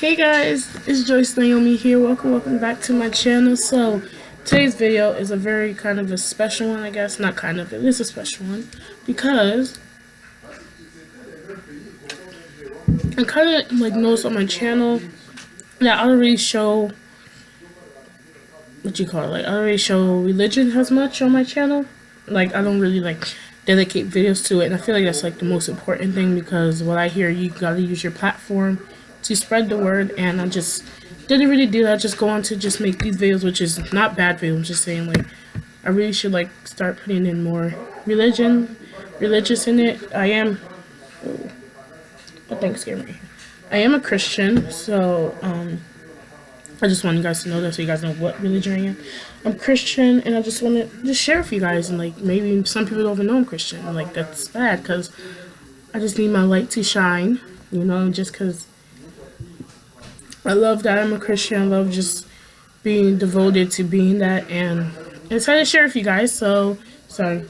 Hey guys, it's Joycenaomi here. Welcome back to my channel. So today's video is a very kind of a special one, I guess. Not kind of, it is a special one because I kind of like noticed on my channel that I don't really show what you call it. Like I don't really show religion as much on my channel. Like I don't really like dedicate videos to it, and I feel like that's like the most important thing because what I hear, you gotta use your platform to spread the word, and I just didn't really do that. Just go on to just make these videos, which is not bad videos. I'm just saying like I really should like start putting in more religious in it. I am. Oh, I think scared me. I am a Christian, so I just want you guys to know that so you guys know what religion I am. I'm Christian, and I just want to just share with you guys, and like maybe some people don't even know I'm Christian, and like that's bad because I just need my light to shine, just because I love that I'm a Christian. I love just being devoted to being that, and I decided to share with you guys. So sorry.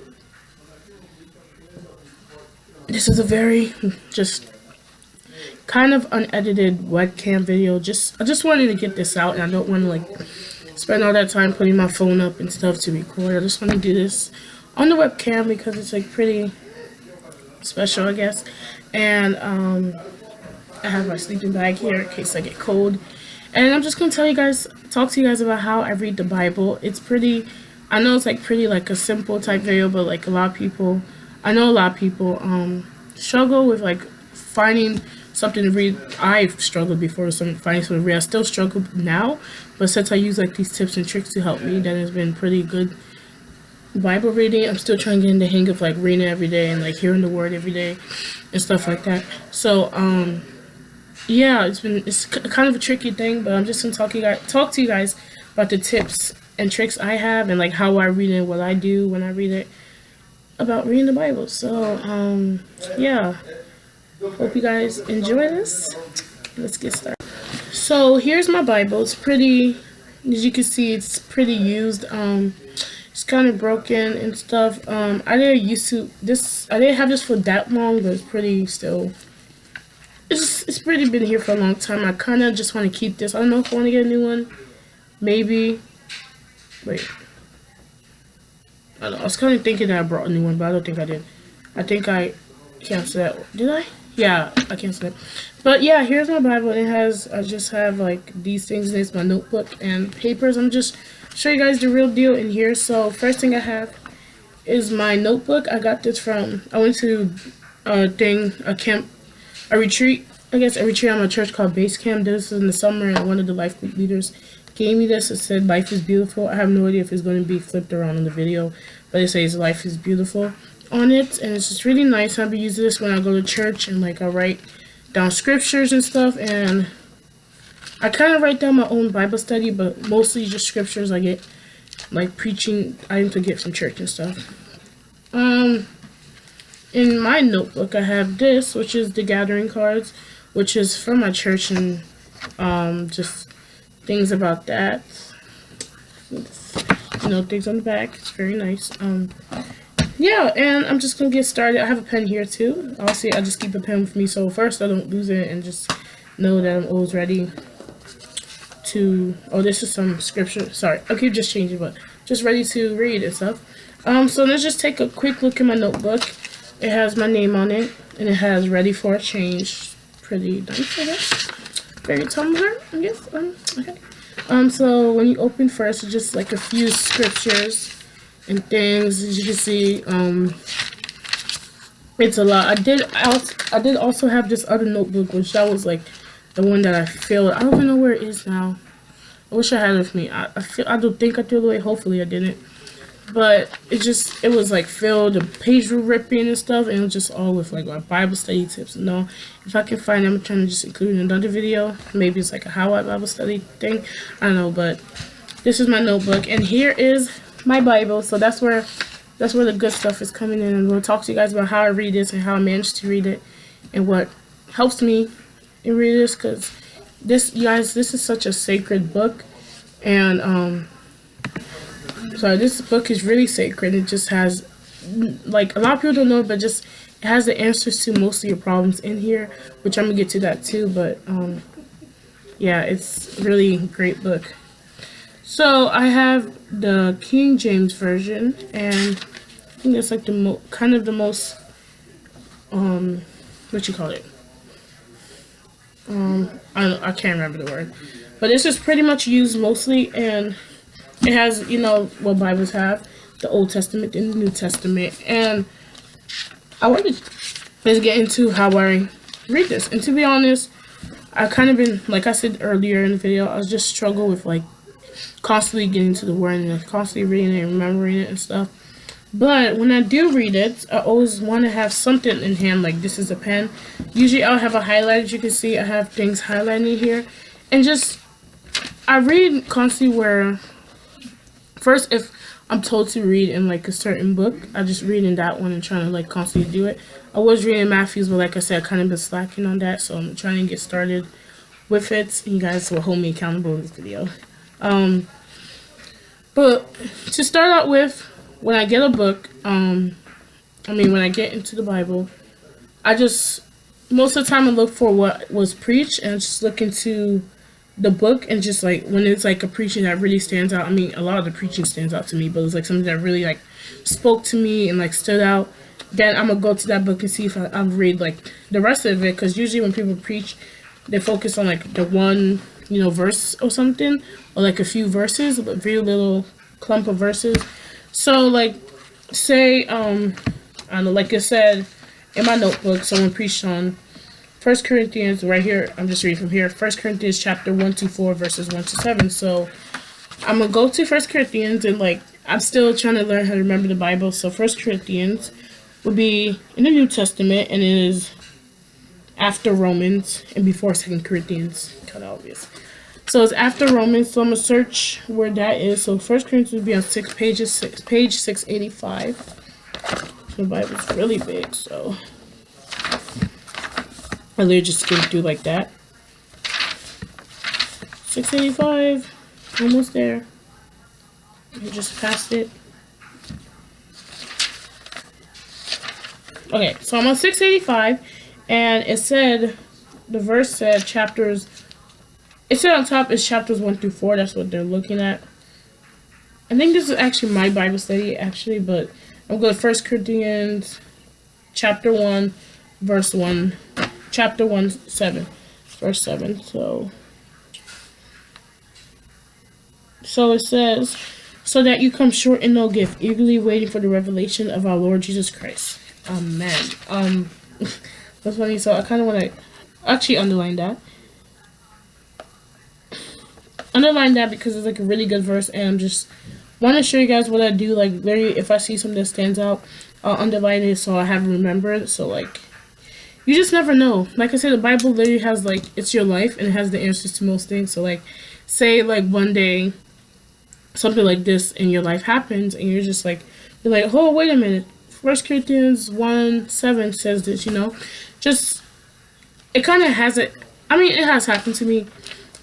This is a very just kind of unedited webcam video. I just wanted to get this out, and I don't want to like spend all that time putting my phone up and stuff to record. I just want to do this on the webcam because it's like pretty special, I guess. And I have my sleeping bag here in case I get cold. And I'm just gonna talk to you guys about how I read the Bible. It's pretty, I know it's like pretty like a simple type video, but like I know a lot of people struggle with like finding something to read. I've struggled before with finding something to read. I still struggle now, but since I use like these tips and tricks to help me, that has been pretty good Bible reading. I'm still trying to get in the hang of like reading every day and like hearing the word every day and stuff like that. So yeah, it's kind of a tricky thing, but I'm just gonna talk to you guys about the tips and tricks I have and like how I read it, what I do when I read it, about reading the Bible. So yeah, hope you guys enjoy this. Let's get started. So here's my Bible. It's pretty, as you can see, it's pretty used. It's kind of broken and stuff. I didn't have this for that long, but it's pretty still. It's pretty been here for a long time. I kind of just want to keep this. I don't know if I want to get a new one. Maybe. Wait. I don't know. I was kind of thinking that I brought a new one, but I don't think I did. I think I canceled that. Did I? Yeah, I canceled it. But yeah, here's my Bible. I just have like these things in it. It's my notebook and papers. I'm just show you guys the real deal in here. So first thing I have is my notebook. I got this I went to a retreat on my church called Base Camp. This is in the summer, and one of the life group leaders gave me this. It said life is beautiful. I have no idea if it's going to be flipped around in the video, but it says life is beautiful on it, and it's just really nice. I'll be using this when I go to church, and like I write down scriptures and stuff, and I kind of write down my own Bible study, but mostly just scriptures I get like preaching items to get from church and stuff. In my notebook I have this, which is the gathering cards, which is from my church, and just things about that. Things on the back. It's very nice. Yeah, and I'm just gonna get started. I have a pen here too. Obviously, I just keep a pen with me, so first I don't lose it, and just know that I'm always ready to. Oh, this is some scripture. Sorry, I keep just changing, but just ready to read and stuff. So let's just take a quick look at my notebook. It has my name on it, and it has ready for a change. Pretty nice, I guess. Very Tumblr, I guess. Okay. So when you open first, it's just like a few scriptures and things. As you can see, it's a lot. I did also have this other notebook, which that was like the one that I filled. I don't even know where it is now. I wish I had it with me. I don't think I threw it away. Hopefully I didn't. But it was like filled, the page were ripping and stuff, and it was just all with like my Bible study tips and all. If I can find them, I'm trying to just include in another video. Maybe it's like a how I Bible study thing. I don't know, but this is my notebook, and here is my Bible. So that's where the good stuff is coming in, and we'll talk to you guys about how I read this and how I managed to read it and what helps me in reading this, because this is such a sacred book, and so this book is really sacred. It just has, like, a lot of people don't know it, but just it has the answers to most of your problems in here, which I'm gonna get to that too. But Yeah, it's really a great book. So I have the King James version, and I think it's like the kind of the most what you call it. I can't remember the word, but it's just pretty much used mostly, and it has what Bibles have, the Old Testament and the New Testament, and I wanted to get into how I read this. And to be honest, I kind of been, like I said earlier in the video, I was just struggle with like constantly getting to the word and like, constantly reading it and remembering it and stuff. But when I do read it, I always want to have something in hand, like this is a pen. Usually I'll have a highlight, as you can see. I have things highlighted here. And just, I read constantly where, first if I'm told to read in like a certain book, I just read in that one and trying to like constantly do it. I was reading Matthew's, but like I said, I kind of been slacking on that. So I'm trying to get started with it. You guys will hold me accountable in this video. But to start out with, when I get a book, when I get into the Bible, I just, most of the time I look for what was preached and just look into the book and just like, when it's like a preaching that really stands out, I mean, a lot of the preaching stands out to me, but it's like something that really like spoke to me and like stood out, then I'm gonna go to that book and see if I'll read like the rest of it, because usually when people preach, they focus on like the one, verse or something, or like a few verses, but very little clump of verses. So like, say, I don't know, like I said in my notebook, someone preached on 1 Corinthians, right here, I'm just reading from here, 1 Corinthians chapter 1-4, verses 1-7. So I'm gonna go to 1 Corinthians, and like, I'm still trying to learn how to remember the Bible. So 1 Corinthians would be in the New Testament, and it is after Romans and before 2 Corinthians. Kind of obvious. So it's after Romans, so I'm going to search where that is. So 1 Corinthians would be on page 685. The Bible's really big, so I literally just skimmed through like that. 685, almost there. I just passed it. Okay, so I'm on 685, and it said, the verse said chapters, it said on top is chapters 1-4, that's what they're looking at. I think this is actually my Bible study, actually, but I'm going to 1 Corinthians chapter 1, verse 1, chapter 1, 7, verse 7, so it says, so that you come short in no gift, eagerly waiting for the revelation of our Lord Jesus Christ. Amen. That's funny, so I kind of want to actually underline that. Underline that because it's like a really good verse, and I'm just want to show you guys what I do. Like, literally, if I see something that stands out, I'll underline it so I have it remembered. So like, you just never know. Like I said, the Bible literally has like, it's your life, and it has the answers to most things. So like, say like one day something like this in your life happens, and you're just like, oh, wait a minute, 1 Corinthians 1:7 says this, just, it kind of has it. I mean, it has happened to me.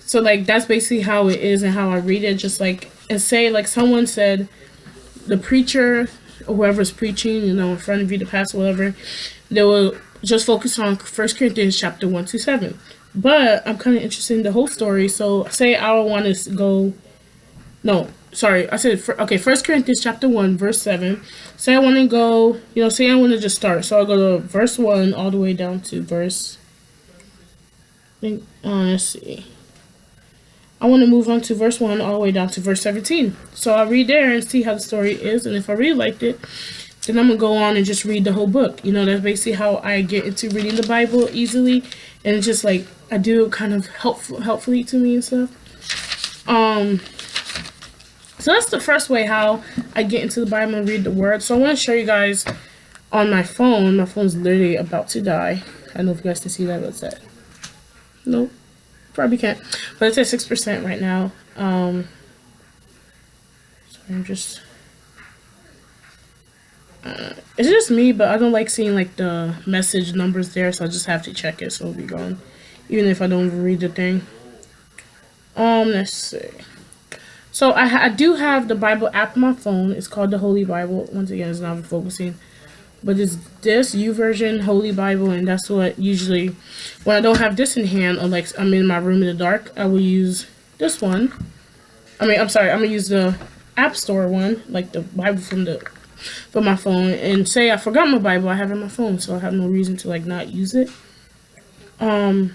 So like, that's basically how it is and how I read it. Just like, and say like someone said, the preacher or whoever's preaching, in front of you, the pastor, whatever, they will just focus on 1 Corinthians chapter 1-7. But I'm kind of interested in the whole story. So say I want to go, no, sorry, I said, 1 Corinthians chapter 1, verse 7. Say I want to go, say I want to just start. So I'll go to verse 1 all the way down to verse, let's see. I want to move on to verse 1 all the way down to verse 17. So I'll read there and see how the story is. And if I really liked it, then I'm going to go on and just read the whole book. That's basically how I get into reading the Bible easily. And it's just like, I do it kind of helpfully to me and stuff. So that's the first way how I get into the Bible and read the Word. So I want to show you guys on my phone. My phone's literally about to die. I don't know if you guys can see that. What's that? Nope. Probably can't. But it's at 6% right now. So I'm just... it's just me, but I don't like seeing like the message numbers there, so I just have to check it, so it'll be gone. Even if I don't read the thing. Let's see. So I do have the Bible app on my phone. It's called the Holy Bible. Once again, it's not focusing. but it's this U version, Holy Bible, and that's what usually when I don't have this in hand, or like I'm in my room in the dark, I will use this one. I'm sorry, I'm gonna use the App Store one, like the Bible from my phone, and say I forgot my Bible, I have it on my phone, so I have no reason to like not use it. Um,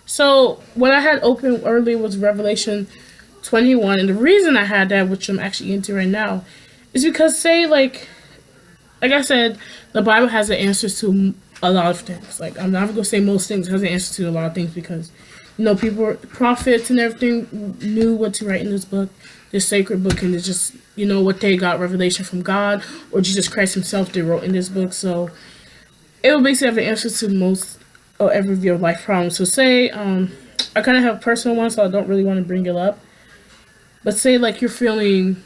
so what I had open earlier was Revelation 21, and the reason I had that, which I'm actually into right now, is because say like I said, the Bible has the answers to a lot of things. Like I'm not gonna say most things, it has the answers to a lot of things because people, prophets and everything knew what to write in this book, this sacred book, and it's just what they got revelation from God or Jesus Christ Himself they wrote in this book. So it will basically have the answers to most or every of your life problems. So say I kind of have a personal one, so I don't really want to bring it up. But say like you're feeling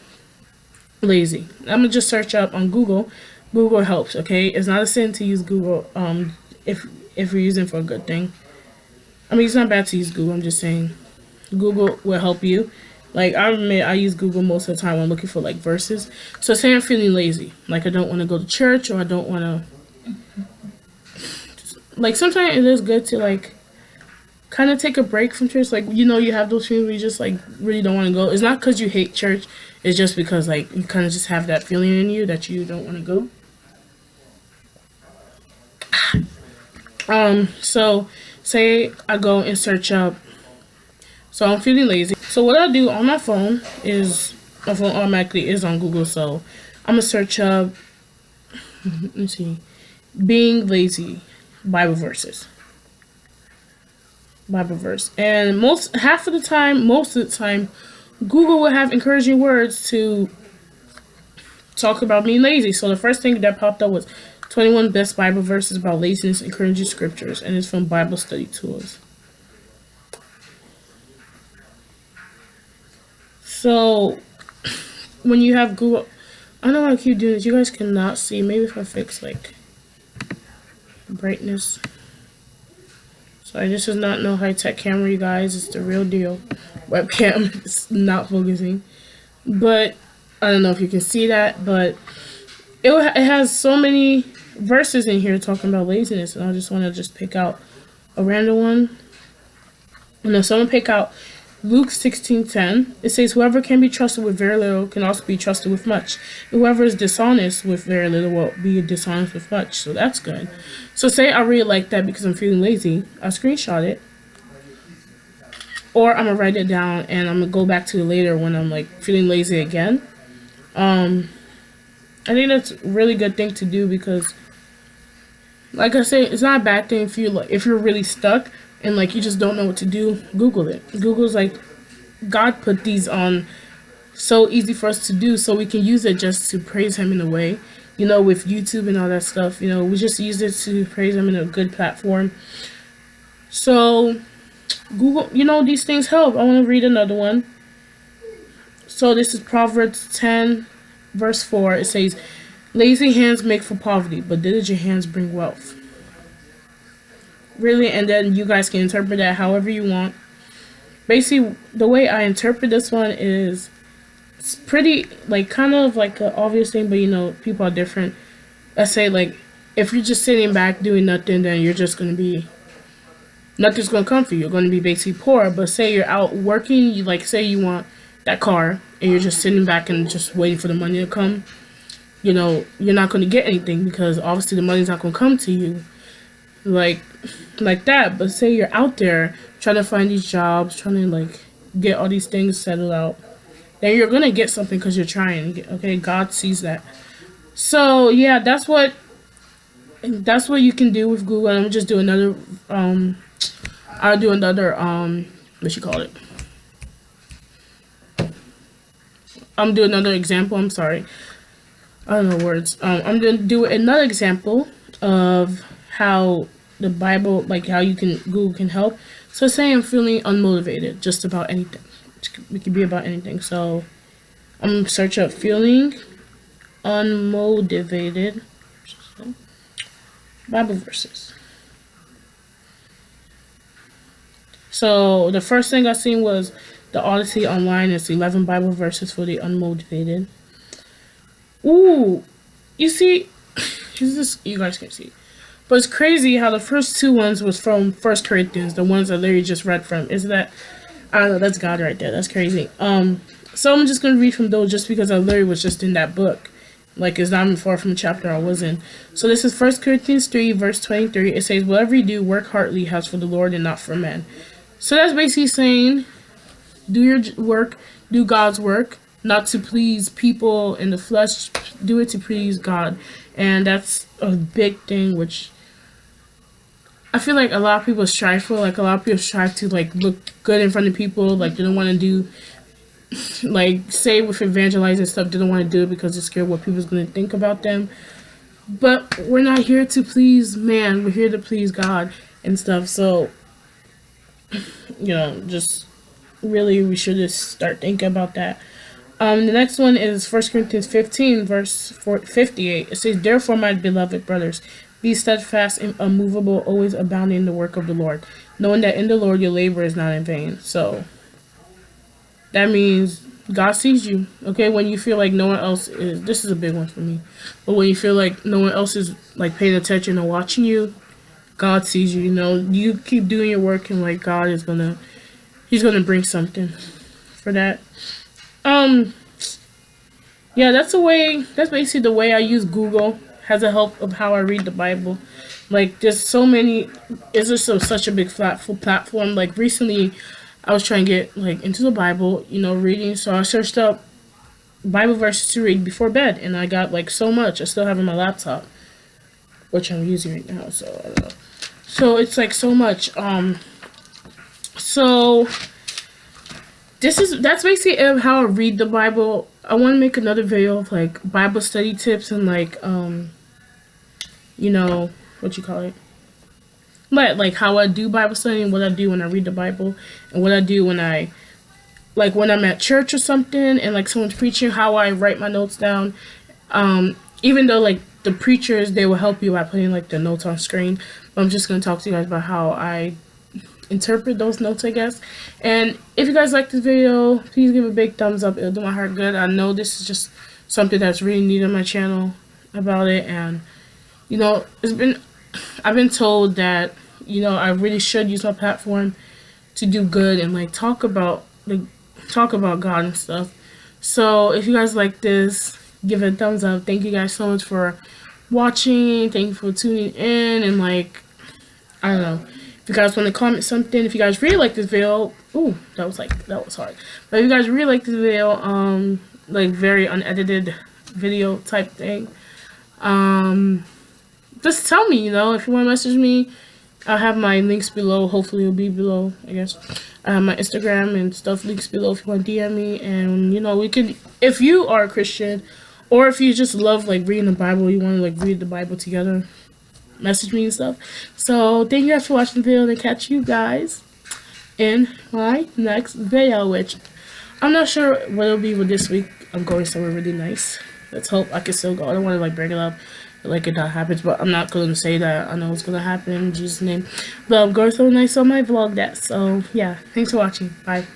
lazy. I'm gonna just search up on Google. Google helps. Okay, it's not a sin to use Google. If you're using it for a good thing. It's not bad to use Google. I'm just saying, Google will help you. Like I admit, I use Google most of the time when looking for like verses. So say I'm feeling lazy, like I don't want to go to church or I don't want to. Like sometimes it is good to like kind of take a break from church. Like you have those feelings where you just like really don't want to go. It's not because you hate church. It's just because like you kind of just have that feeling in you that you don't want to go. So say I go and search up. So I'm feeling lazy. So what I do on my phone is my phone automatically is on Google. So I'm gonna search up. Let me see, being lazy, Bible verses. Bible verse, and most of the time, Google will have encouraging words to talk about being lazy. So the first thing that popped up was 21 best Bible verses about laziness, encouraging scriptures, and it's from Bible Study Tools. So when you have Google, I don't know why I keep doing this. You guys cannot see. Maybe if I fix like brightness. Sorry, this is not no high-tech camera, you guys. It's the real deal. Webcam is not focusing. But I don't know if you can see that, but it has so many verses in here talking about laziness, and I just want to just pick out a random one. And so I'm going to pick out Luke 16:10. It says, whoever can be trusted with very little can also be trusted with much. Whoever is dishonest with very little will be dishonest with much. So that's good. So say I really like that because I'm feeling lazy. I screenshot it. Or I'm going to write it down and I'm going to go back to it later when I'm like feeling lazy again. I think that's a really good thing to do because, like I say, it's not a bad thing if you're really stuck and like you just don't know what to do. Google it. Google's like, God put these on so easy for us to do, so we can use it just to praise Him in a way. With YouTube and all that stuff. We just use it to praise Him in a good platform. So Google, these things help. I want to read another one. So this is Proverbs 10, verse 4. It says, lazy hands make for poverty, but diligent hands bring wealth. Really, and then you guys can interpret that however you want. Basically, the way I interpret this one is it's pretty, like, kind of like an obvious thing, but people are different. Let's say, like, if you're just sitting back doing nothing, then you're just going to be, nothing's going to come for you. You're going to be basically poor. But say you're out working, say you want that car, and you're just sitting back and just waiting for the money to come, you're not going to get anything because obviously the money's not going to come to you like that. But say you're out there trying to find these jobs, trying to, like, get all these things settled out, then you're going to get something because you're trying. Okay, God sees that. So, yeah, that's what you can do with Google. I'm just do another, I'll do another, what you call it? I'm doing another example. I'm sorry. I don't know words. I'm going to do another example of how the Bible, like how Google can help. So say I'm feeling unmotivated, just about anything. It could be about anything. So I'm going to search up feeling unmotivated Bible verses. So the first thing I seen was the Odyssey online. It's 11 Bible verses for the unmotivated. Ooh, you see, this, you guys can see. But it's crazy how the first two ones was from First Corinthians, the ones that Larry just read from. Isn't that, I don't know, that's God right there. That's crazy. So I'm just gonna read from those just because I literally was just in that book. Like, it's not even far from the chapter I was in. So this is First Corinthians 3, verse 23. It says, whatever you do, work heartily as for the Lord and not for men. So that's basically saying, do your work, do God's work, not to please people in the flesh. Do it to please God. And that's a big thing, which I feel like a lot of people strive for. Like, a lot of people strive to, like, look good in front of people. Like, they don't want to do, like, say with evangelizing stuff, they don't want to do it because they're scared what people's going to think about them. But we're not here to please man. We're here to please God and stuff. So, you know, just really, we should just start thinking about that. The next one is 1 Corinthians 15, verse 58. It says, therefore, my beloved brothers, be steadfast and unmovable, always abounding in the work of the Lord, knowing that in the Lord your labor is not in vain. So, that means God sees you, okay? When you feel like no one else is, this is a big one for me, but when you feel like no one else is, like, paying attention or watching you, God sees you, you know? You keep doing your work and, like, God is gonna, he's gonna bring something for that. Yeah, that's basically the way I use Google as a help of how I read the Bible. Like, there's so many, it's just such a big platform. Like, recently, I was trying to get, like, into the Bible, you know, reading, so I searched up Bible verses to read before bed, and I got, like, so much. I still have it on my laptop, which I'm using right now, so I don't know. So, it's, like, so much. So, that's basically how I read the Bible. I want to make another video of, like, Bible study tips and, like, you know, what you call it? But, like, how I do Bible study and what I do when I read the Bible and what I do when when I'm at church or something and, like, someone's preaching, how I write my notes down. Even though, like, the preachers, they will help you by putting, like, the notes on screen. But I'm just going to talk to you guys about how I interpret those notes, I guess. And if you guys like this video, please give a big thumbs up. It'll do my heart good. I know this is just something that's really needed on my channel about it. And, you know, I've been told that, you know, I really should use my platform to do good and, like, talk about God and stuff. So if you guys like this, give it a thumbs up. Thank you guys so much for watching. Thank you for tuning in. And, like, I don't know, if you guys want to comment something, if you guys really like this video, ooh, that was hard. But if you guys really like this video, like, very unedited video type thing, just tell me, you know, if you want to message me. I'll have my links below. Hopefully it'll be below, I guess. I have my Instagram and stuff links below if you want to DM me. And, you know, we could, if you are a Christian, or if you just love, like, reading the Bible, you want to, like, read the Bible together, message me and stuff. So, thank you guys for watching the video, and catch you guys in my next video, which I'm not sure what it'll be with this week. I'm going somewhere really nice. Let's hope I can still go. I don't want to, like, bring it up like it not happens, but I'm not going to say that. I know it's going to happen in Jesus' name. But I'm going so nice on my vlog that. So, yeah. Thanks for watching. Bye.